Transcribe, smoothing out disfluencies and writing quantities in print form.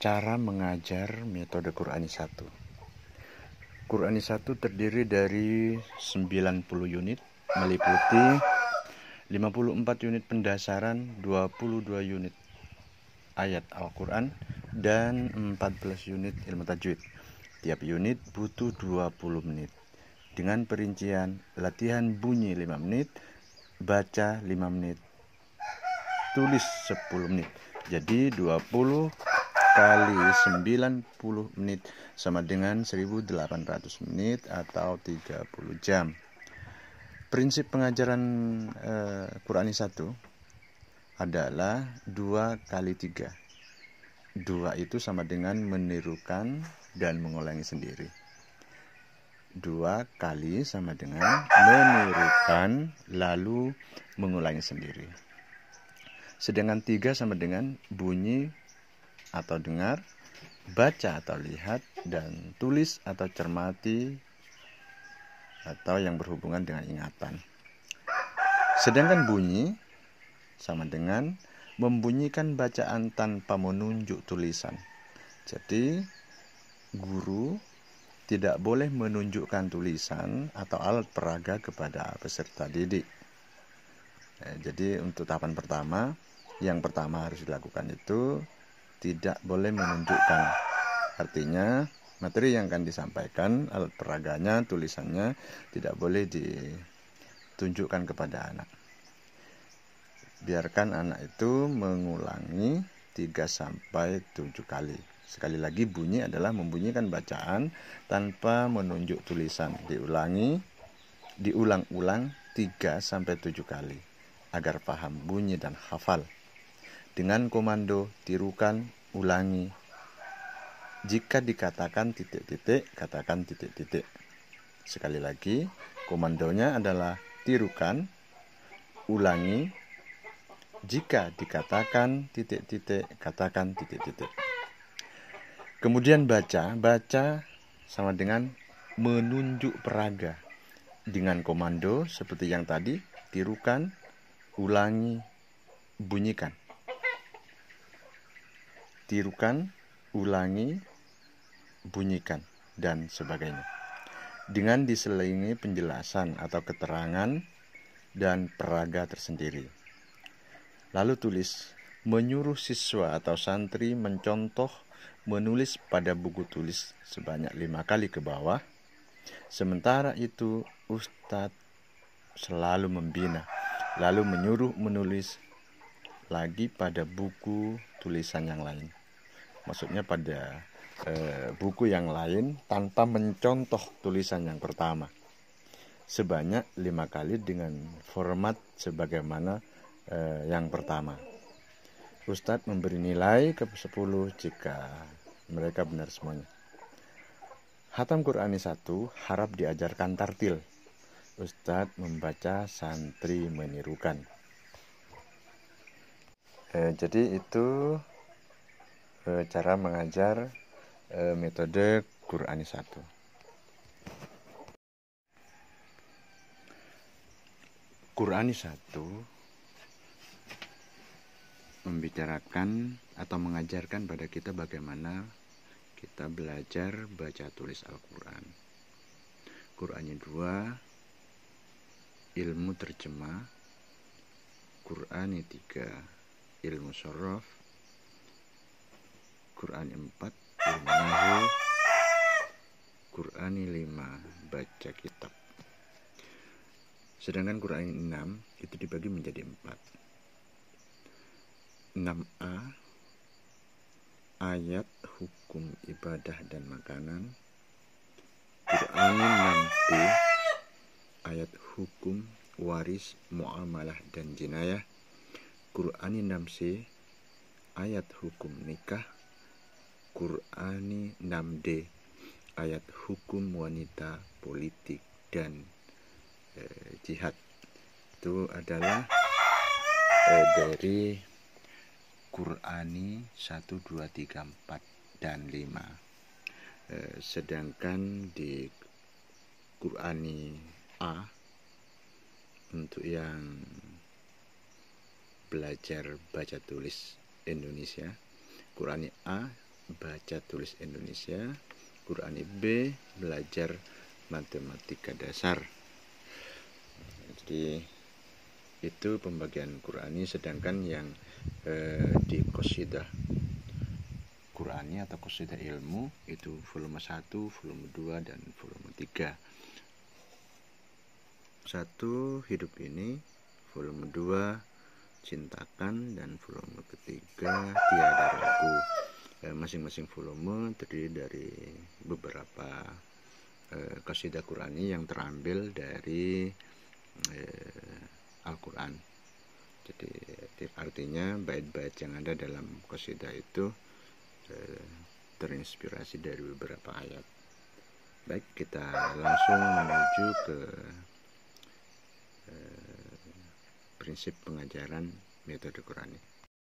Cara mengajar metode Qur'ani 1. Qur'ani 1 terdiri dari 90 unit, meliputi 54 unit pendasaran, 22 unit ayat Al-Quran, dan 14 unit ilmu tajwid. Tiap unit butuh 20 menit. Dengan perincian latihan bunyi 5 menit, baca 5 menit, tulis 10 menit. Jadi 20 kali 90 menit sama dengan 1800 menit atau 30 jam. Prinsip pengajaran Qur'ani 1 adalah 2 kali 3. 2 itu sama dengan menirukan dan mengulangi sendiri. 2 kali sama dengan menirukan lalu mengulangi sendiri. Sedangkan 3 sama dengan bunyi atau dengar, baca atau lihat, dan tulis atau cermati atau yang berhubungan dengan ingatan. Sedangkan bunyi sama dengan membunyikan bacaan tanpa menunjuk tulisan. Jadi guru tidak boleh menunjukkan tulisan atau alat peraga kepada peserta didik. Jadi untuk tahapan pertama, yang pertama harus dilakukan itu tidak boleh menunjukkan. Artinya materi yang akan disampaikan, alat peraganya, tulisannya tidak boleh ditunjukkan kepada anak. Biarkan anak itu mengulangi 3-7 kali. Sekali lagi, bunyi adalah membunyikan bacaan tanpa menunjuk tulisan. Diulang-ulang 3-7 kali agar paham bunyi dan hafal. Dengan komando tirukan, ulangi. Jika dikatakan titik-titik, katakan titik-titik. Sekali lagi, komandonya adalah tirukan, ulangi. Jika dikatakan titik-titik, katakan titik-titik. Kemudian baca sama dengan menunjuk peraga. Dengan komando seperti yang tadi, tirukan, ulangi, bunyikan. Tirukan, ulangi, bunyikan, dan sebagainya. Dengan diselingi penjelasan atau keterangan dan peraga tersendiri. Lalu tulis, menyuruh siswa atau santri mencontoh menulis pada buku tulis sebanyak 5 kali ke bawah. Sementara itu Ustadz selalu membina, lalu menyuruh menulis lagi pada buku tulisan yang lain. Maksudnya pada buku yang lain tanpa mencontoh tulisan yang pertama. Sebanyak 5 kali dengan format sebagaimana yang pertama. Ustadz memberi nilai ke 10 jika mereka benar semuanya. Khatam Qur'ani 1 harap diajarkan tartil. Ustadz membaca, santri menirukan. Jadi itu cara mengajar metode Qur'ani 1. Qur'ani 1 membicarakan atau mengajarkan pada kita bagaimana kita belajar baca tulis Al-Quran. Qur'ani 2 ilmu terjemah, Qur'ani 3 ilmu shorof, Qur'ani 4 ilmu nahwu, Qur'ani 5 baca kitab. Sedangkan Qur'ani 6 itu dibagi menjadi 4. 6a ayat hukum ibadah dan makanan, Qur'ani 6b ayat hukum waris, muamalah dan jinayah, Qur'ani 6c ayat hukum nikah, Qur'ani 6d ayat hukum wanita, politik dan jihad. Itu adalah dari Qur'ani 1, 2, 3, 4 dan 5. Sedangkan di Qur'ani A untuk yang belajar baca tulis Indonesia, Qur'ani A baca tulis Indonesia, Qurani B belajar matematika dasar. Jadi itu pembagian Qurani, sedangkan yang di qasidah Qurani atau qasidah ilmu itu volume 1, volume 2 dan volume 3. 1 hidup ini, volume 2 cintakan, dan volume ketiga tiada ragu. Masing-masing volume terdiri dari beberapa qasidah Qurani yang terambil dari Al-Quran. Jadi artinya bait-bait yang ada dalam qasidah itu terinspirasi dari beberapa ayat. Baik, kita langsung menuju ke prinsip pengajaran metode Qurani.